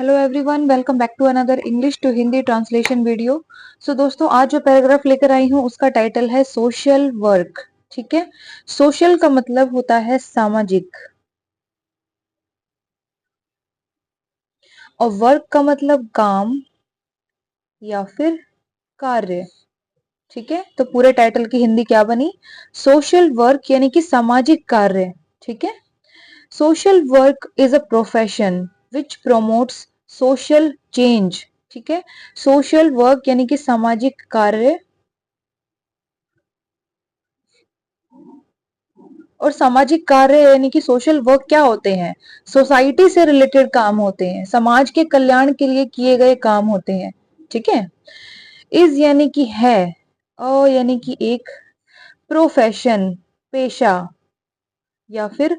Hello everyone, welcome back to another English to Hindi translation video. So दोस्तों, आज जो paragraph लेकर आई हूँ उसका टाइटल है सोशल वर्क। ठीक है। सोशल का मतलब होता है सामाजिक, और वर्क का मतलब काम या फिर कार्य। ठीक है, तो पूरे टाइटल की हिंदी क्या बनी? सोशल वर्क यानी कि सामाजिक कार्य। ठीक है। Social work is a profession which promotes social change. ठीक है। सोशल वर्क यानी कि सामाजिक कार्य, और सामाजिक कार्य यानी कि सोशल वर्क क्या होते हैं? सोसाइटी से रिलेटेड काम होते हैं, समाज के कल्याण के लिए किए गए काम होते हैं। ठीक है। इज यानी कि है, अ यानी कि एक, प्रोफेशन पेशा या फिर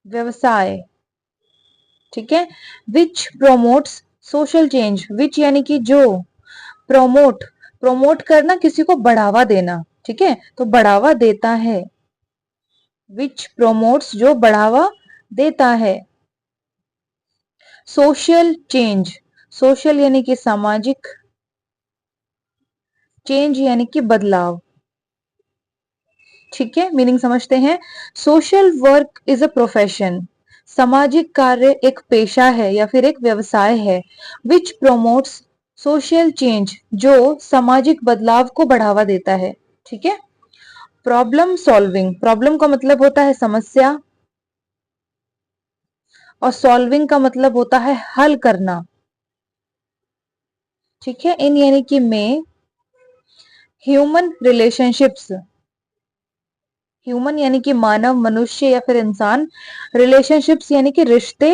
व्यवसाय। ठीक है। विच प्रोमोट्स सोशल चेंज, विच यानी कि जो, प्रोमोट, प्रोमोट करना, किसी को बढ़ावा देना। ठीक है, तो बढ़ावा देता है। विच प्रोमोट्स जो बढ़ावा देता है। सोशल चेंज, सोशल यानी कि सामाजिक, चेंज यानी कि बदलाव। ठीक है, मीनिंग समझते हैं। Social work is a profession, सामाजिक कार्य एक पेशा है या फिर एक व्यवसाय है। विच प्रोमोट्स सोशल चेंज, जो सामाजिक बदलाव को बढ़ावा देता है। ठीक है। प्रॉब्लम सॉल्विंग, प्रॉब्लम का मतलब होता है समस्या, और सॉल्विंग का मतलब होता है हल करना। ठीक है। इन यानी कि में, ह्यूमन रिलेशनशिप्स, ह्यूमन यानी कि मानव, मनुष्य या फिर इंसान, रिलेशनशिप्स यानी कि रिश्ते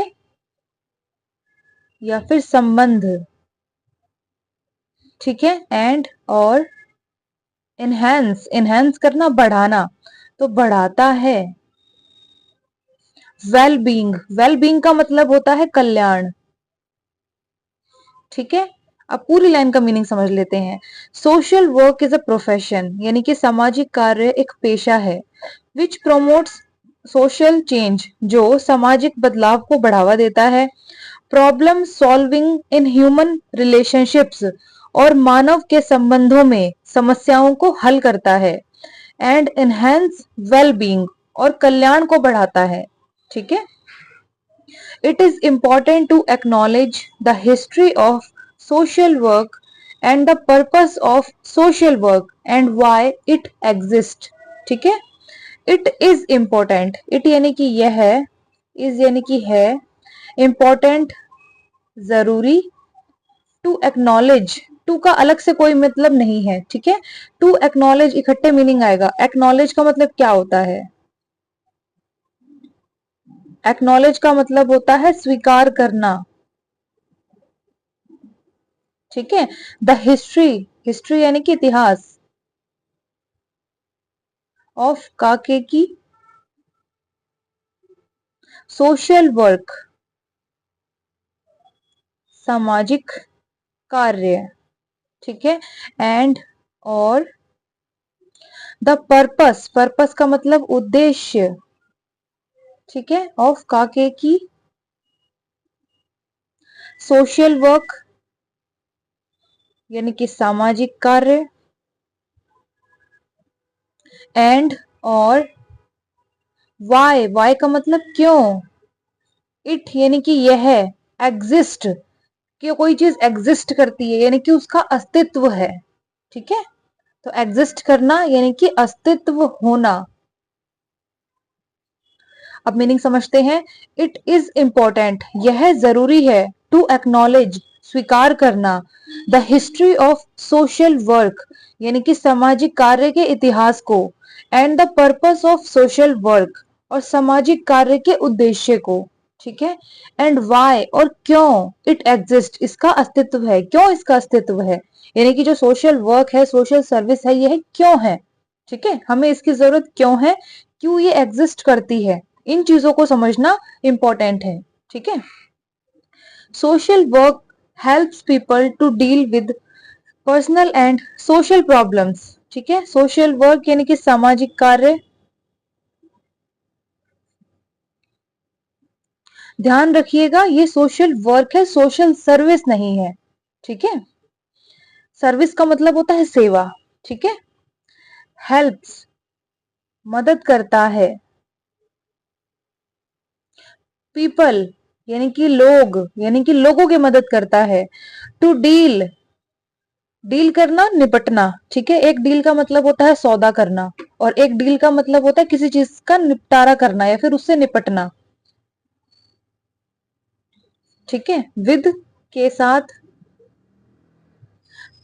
या फिर संबंध। ठीक है। एंड और इनहेंस, इनहेंस करना, बढ़ाना, तो बढ़ाता है। वेल बीइंग, वेल बीइंग का मतलब होता है कल्याण। ठीक है। अब पूरी लाइन का मीनिंग समझ लेते हैं। Social work is a profession यानी कि सामाजिक कार्य एक पेशा है, विच प्रोमोट्स सोशल चेंज, जो सामाजिक बदलाव को बढ़ावा देता है। Problem solving in human relationships, और मानव के संबंधों में समस्याओं को हल करता है। एंड एनहेंस वेल बीइंग, और कल्याण को बढ़ाता है। ठीक है। It is important to acknowledge the history of social work and the purpose of social work and why it exists. ठीक है। It is important, it यानी कि यह है, is यानी कि है, important जरूरी, to acknowledge, to का अलग से कोई मतलब नहीं है। ठीक है। to acknowledge इकट्ठे मीनिंग आएगा। acknowledge का मतलब क्या होता है? acknowledge का मतलब होता है स्वीकार करना। ठीक है। द हिस्ट्री, हिस्ट्री यानी कि इतिहास, ऑफ काके की सोशल वर्क, सामाजिक कार्य। ठीक है। एंड और द पर्पस, पर्पस का मतलब उद्देश्य। ठीक है। ऑफ काके की सोशल वर्क यानी कि सामाजिक कार्य, एंड और वाई, वाई का मतलब क्यों, इट यानी कि यह, एग्जिस्ट, कि कोई चीज एग्जिस्ट करती है यानी कि उसका अस्तित्व है। ठीक है। तो एग्जिस्ट करना यानी कि अस्तित्व होना। अब मीनिंग समझते हैं। इट इज इंपॉर्टेंट, यह जरूरी है, टू एक्नॉलेज, स्वीकार करना, the history of social work यानी कि सामाजिक कार्य के इतिहास को, and the purpose of social work, और सामाजिक कार्य के उद्देश्य को। ठीक है। एंड वाई, और क्यों, इट एग्जिस्ट, इसका अस्तित्व है, क्यों इसका अस्तित्व है, यानी कि जो सोशल वर्क है, सोशल सर्विस है, यह क्यों है। ठीक है, हमें इसकी जरूरत क्यों है, क्यों ये एग्जिस्ट करती है, इन चीजों को समझना इंपॉर्टेंट है। ठीक है। Social work helps people to deal with personal and social problems. ठीक है। सोशल वर्क यानी कि सामाजिक कार्य ध्यान रखिएगा, ये सोशल वर्क है, सोशल सर्विस नहीं है। ठीक है, सर्विस का मतलब होता है सेवा। ठीक है, हेल्प्स मदद करता है, पीपल यानी कि लोग, यानी कि लोगों की मदद करता है। टू डील, डील करना, निपटना। ठीक है, एक डील का मतलब होता है सौदा करना, और एक डील का मतलब होता है किसी चीज का निपटारा करना या फिर उससे निपटना। ठीक है, विद के साथ,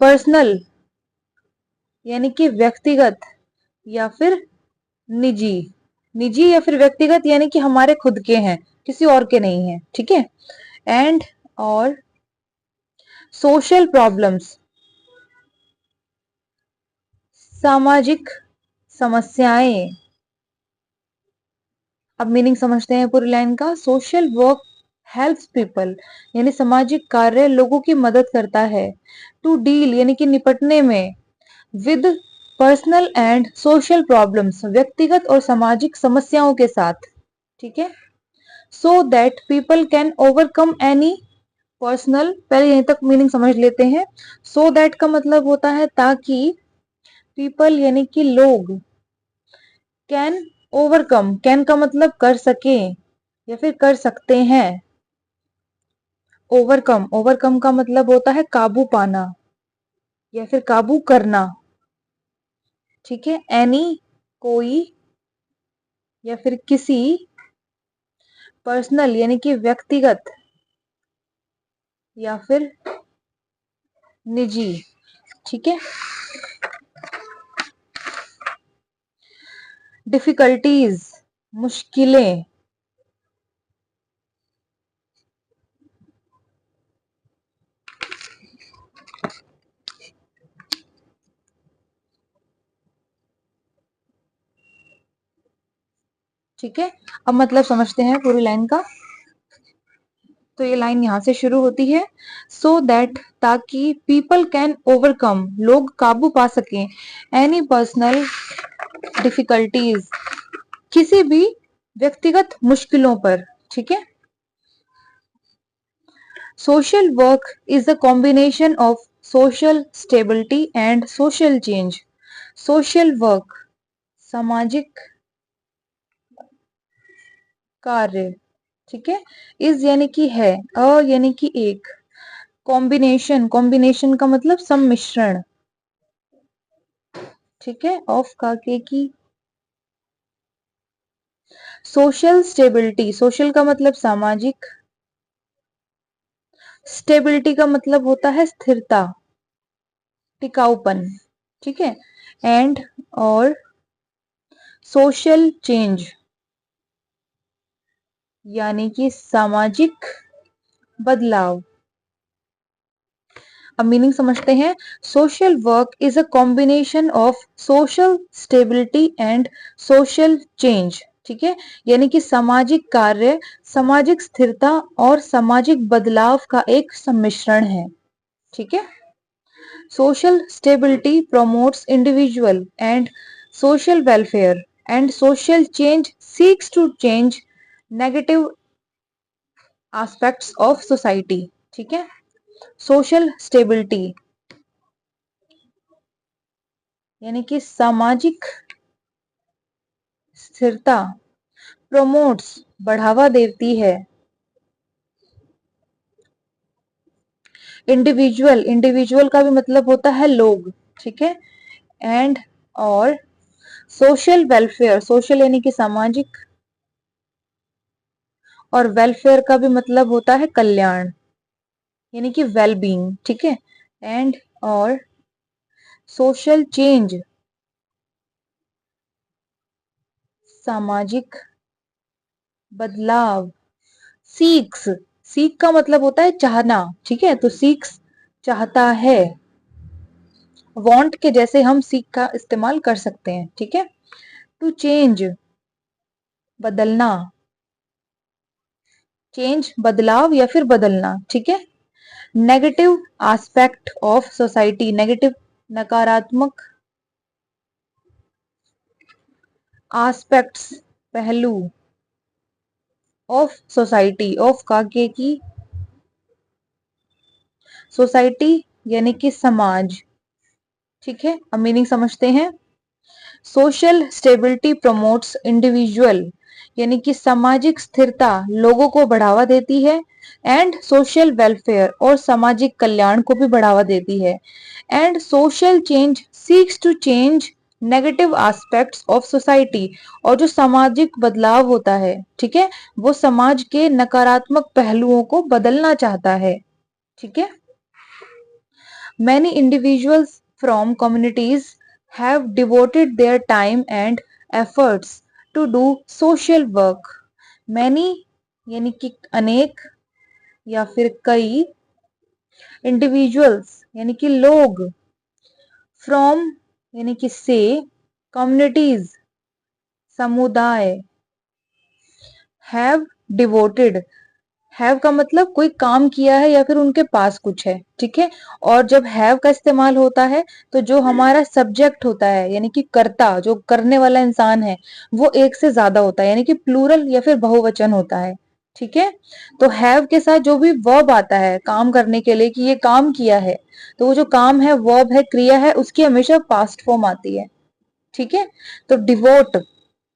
पर्सनल यानी कि व्यक्तिगत या फिर निजी, निजी या फिर व्यक्तिगत यानी कि हमारे खुद के हैं, किसी और के नहीं है। ठीक है, एंड और सोशल प्रॉब्लम्स, सामाजिक समस्याएं। अब मीनिंग समझते हैं पूरी लाइन का। सोशल वर्क हेल्प्स पीपल यानी सामाजिक कार्य लोगों की मदद करता है। टू डील यानी कि निपटने में, with personal and social problems व्यक्तिगत और सामाजिक समस्याओं के साथ। ठीक है, so that people can overcome any personal, पहले यहीं तक मीनिंग समझ लेते हैं। सो दैट का मतलब होता है ताकि, पीपल यानी कि लोग, कैन ओवरकम, कैन का मतलब कर सके या फिर कर सकते हैं। ओवरकम, ओवरकम का मतलब होता है काबू पाना या फिर काबू करना। ठीक है, एनी कोई या फिर किसी, पर्सनल यानी कि व्यक्तिगत या फिर निजी। ठीक है, डिफिकल्टीज मुश्किलें, ठीक है। अब मतलब समझते हैं पूरी लाइन का। तो ये लाइन यहां से शुरू होती है, सो दैट ताकि, पीपल कैन ओवरकम लोग काबू पा सकें, एनी पर्सनल डिफिकल्टीज किसी भी व्यक्तिगत मुश्किलों पर। ठीक है, social work is the combination of social stability and social change. Social work सामाजिक कार्य। ठीक है, इज यानी कि है, अ यानी कि एक, कॉम्बिनेशन, कॉम्बिनेशन का मतलब सम्मिश्रण। ठीक है, ऑफ का के की, सोशल स्टेबिलिटी, सोशल का मतलब सामाजिक, स्टेबिलिटी का मतलब होता है स्थिरता, टिकाऊपन। ठीक है, एंड और सोशल चेंज यानी कि सामाजिक बदलाव। अब मीनिंग समझते हैं। Social work is a combination of social stability and social change. ठीक है, यानी कि सामाजिक कार्य, सामाजिक स्थिरता और सामाजिक बदलाव का एक सम्मिश्रण है। ठीक है, social stability promotes individual and social welfare and social change seeks to change negative aspects of society। ठीक है, सोशल स्टेबिलिटी यानी कि सामाजिक स्थिरता, प्रोमोट्स बढ़ावा देती है, इंडिविजुअल, इंडिविजुअल का भी मतलब होता है लोग। ठीक है, एंड और सोशल वेलफेयर, सोशल यानी कि सामाजिक, और वेलफेयर का भी मतलब होता है कल्याण यानी कि वेलबींग। ठीक है, एंड और सोशल चेंज सामाजिक बदलाव, सीक्स, सीक का मतलब होता है चाहना। ठीक है, तो सीक्स चाहता है, वांट के जैसे हम सीक का इस्तेमाल कर सकते हैं। ठीक है, टू चेंज बदलना, चेंज बदलाव या फिर बदलना। ठीक है, negative aspect of society, negative नकारात्मक, एस्पेक्ट्स पहलू, ऑफ सोसाइटी, ऑफ का के की सोसाइटी यानी कि समाज। ठीक है, अब मीनिंग समझते हैं। सोशल स्टेबिलिटी प्रमोट्स इंडिविजुअल यानी कि सामाजिक स्थिरता लोगों को बढ़ावा देती है, एंड सोशल वेलफेयर और सामाजिक कल्याण को भी बढ़ावा देती है, and social change seeks to change negative aspects of society. और जो सामाजिक बदलाव होता है, ठीक है, वो समाज के नकारात्मक पहलुओं को बदलना चाहता है। ठीक है, many individuals from communities have devoted their time and efforts to do social work. Many यानी कि अनेक या फिर कई, इंडिविजुअल्स यानी कि लोग, फ्रॉम यानी कि से, कम्युनिटीज समुदाय, हैव डिवोटेड, हैव का मतलब कोई काम किया है या फिर उनके पास कुछ है। ठीक है, और जब हैव का इस्तेमाल होता है तो जो हमारा सब्जेक्ट होता है यानी कि कर्ता, जो करने वाला इंसान है, वो एक से ज्यादा होता है यानी कि प्लूरल या फिर बहुवचन होता है। ठीक है, तो हैव के साथ जो भी वर्ब आता है काम करने के लिए कि ये काम किया है, तो वो जो काम है, वर्ब है, क्रिया है, उसकी हमेशा पास्ट फॉर्म आती है। ठीक है, तो डिवोट,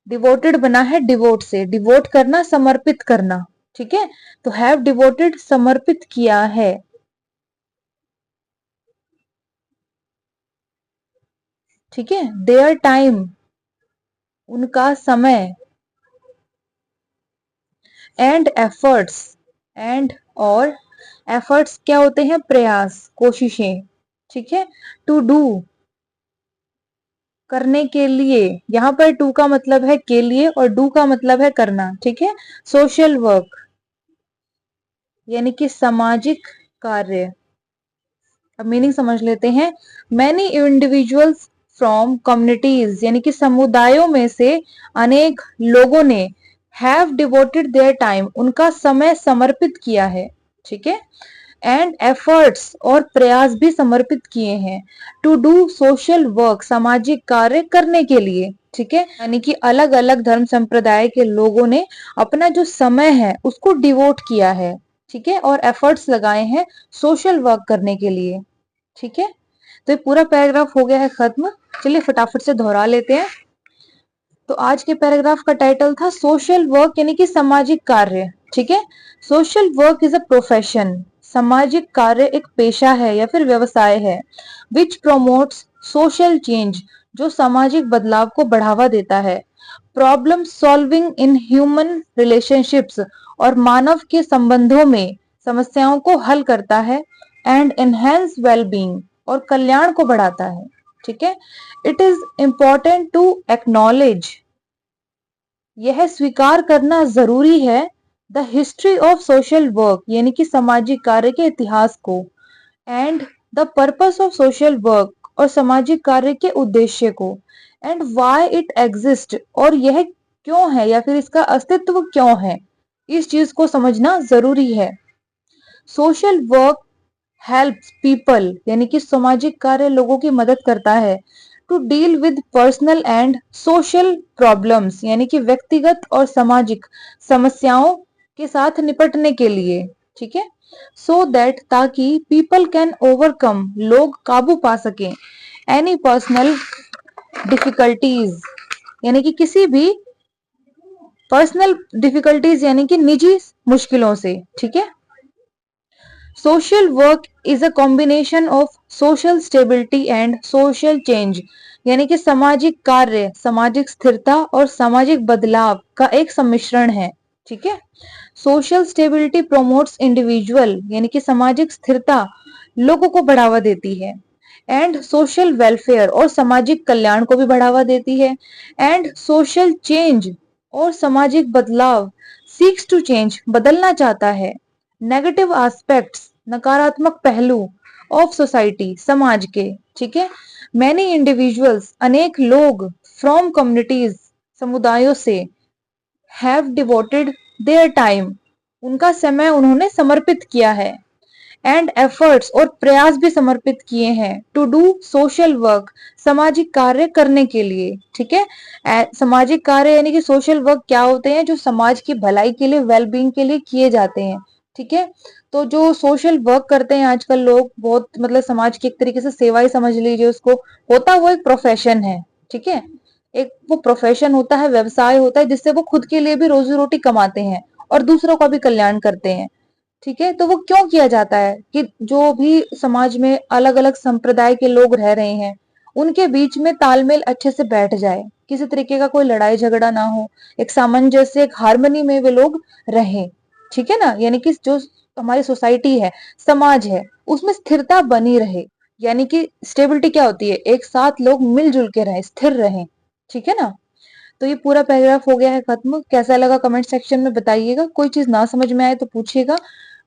डिवोटेड बना है डिवोट से, डिवोट करना, समर्पित करना। ठीक है, तो हैव डिवोटेड समर्पित किया है। ठीक है, देयर टाइम उनका समय, एंड एफर्ट्स, एंड और एफर्ट्स क्या होते हैं, प्रयास, कोशिशें। ठीक है, टू डू करने के लिए, यहां पर टू का मतलब है के लिए और डू का मतलब है करना। ठीक है, सोशल वर्क यानी कि सामाजिक कार्य। अब मीनिंग समझ लेते हैं। मैनी इंडिविजुअल्स फ्रॉम कम्युनिटीज यानी कि समुदायों में से अनेक लोगों ने हैव डिवोटेड देयर टाइम उनका समय समर्पित किया है। ठीक है, एंड एफर्ट्स और प्रयास भी समर्पित किए हैं, टू डू सोशल वर्क सामाजिक कार्य करने के लिए। ठीक है, यानी कि अलग अलग धर्म संप्रदाय के लोगों ने अपना जो समय है उसको डिवोट किया है। ठीक है, और एफर्ट्स लगाए हैं सोशल वर्क करने के लिए। ठीक है, तो ये पूरा पैराग्राफ हो गया है खत्म। चलिए फटाफट से दोहरा लेते हैं। तो आज के पैराग्राफ का टाइटल था सोशल वर्क यानी कि सामाजिक कार्य। ठीक है, social work is a profession, सामाजिक कार्य एक पेशा है या फिर व्यवसाय है, विच प्रोमोट्स सोशल चेंज जो सामाजिक बदलाव को बढ़ावा देता है, problem solving in human relationships और मानव के संबंधों में समस्याओं को हल करता है, एंड एनहेंस वेलबींग और कल्याण को बढ़ाता है। ठीक है, it is important to acknowledge, यह स्वीकार करना जरूरी है, the history of social work यानी कि सामाजिक कार्य के इतिहास को, and the purpose of social work और सामाजिक कार्य के उद्देश्य को, एंड वाई इट एग्जिस्ट और यह क्यों है या फिर इसका अस्तित्व क्यों है, इस चीज को समझना जरूरी है। सोशल वर्क हेल्प्स पीपल यानी कि सामाजिक कार्य लोगों की मदद करता है, to deal with personal and social problems यानी कि व्यक्तिगत और सामाजिक समस्याओं के साथ निपटने के लिए। ठीक है, सो दैट ताकि पीपल कैन ओवरकम लोग काबू पा सकें, एनी पर्सनल डिफिकल्टीज यानी कि किसी भी पर्सनल डिफिकल्टीज यानी कि निजी मुश्किलों से। ठीक है, social work is a combination of social stability and social change यानी कि सामाजिक कार्य सामाजिक स्थिरता और सामाजिक बदलाव का एक सम्मिश्रण है। ठीक है, सोशल स्टेबिलिटी प्रोमोट्स इंडिविजुअल यानी कि सामाजिक स्थिरता लोगों को बढ़ावा देती है, एंड सोशल वेलफेयर और सामाजिक कल्याण को भी बढ़ावा देती है, एंड सोशल चेंज और सामाजिक बदलाव सीक्स टू चेंज बदलना चाहता है, नेगेटिव एस्पेक्ट्स नकारात्मक पहलू ऑफ सोसाइटी समाज के। ठीक है, मैनी इंडिविजुअल्स अनेक लोग, फ्रॉम कम्युनिटीज समुदायों से, हैव डिवोटेड देयर टाइम उनका समय उन्होंने समर्पित किया है, एंड एफर्ट्स और प्रयास भी समर्पित किए हैं टू डू सोशल वर्क, सामाजिक कार्य करने के लिए। ठीक है, सामाजिक कार्य यानी कि सोशल वर्क क्या होते हैं, जो समाज की भलाई के लिए, वेलबींग के लिए किए जाते हैं। ठीक है, तो जो सोशल वर्क करते हैं आजकल लोग, बहुत मतलब समाज की एक तरीके से सेवा ही समझ लीजिए उसको, होता वो एक प्रोफेशन है। ठीक है, एक वो प्रोफेशन होता है, व्यवसाय होता है, जिससे वो खुद के लिए भी रोजी रोटी कमाते हैं और दूसरों का भी कल्याण करते हैं। ठीक है, तो वो क्यों किया जाता है कि जो भी समाज में अलग अलग संप्रदाय के लोग रह रहे हैं, उनके बीच में तालमेल अच्छे से बैठ जाए, किसी तरीके का कोई लड़ाई झगड़ा ना हो, एक सामंजस्य, एक हार्मनी में वे लोग रहें। ठीक है ना, यानी कि जो हमारी सोसाइटी है, समाज है, उसमें स्थिरता बनी रहे। यानी कि स्टेबिलिटी क्या होती है, एक साथ लोग मिलजुल के रहें, स्थिर रहें। ठीक है ना, तो ये पूरा पैराग्राफ हो गया है खत्म। कैसा लगा कमेंट सेक्शन में बताइएगा, कोई चीज ना समझ में आए तो पूछिएगा,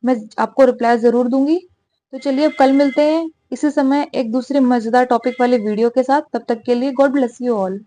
मैं आपको रिप्लाई जरूर दूंगी। तो चलिए अब कल मिलते हैं इसी समय एक दूसरे मजेदार टॉपिक वाले वीडियो के साथ। तब तक के लिए गॉड ब्लेस यू ऑल।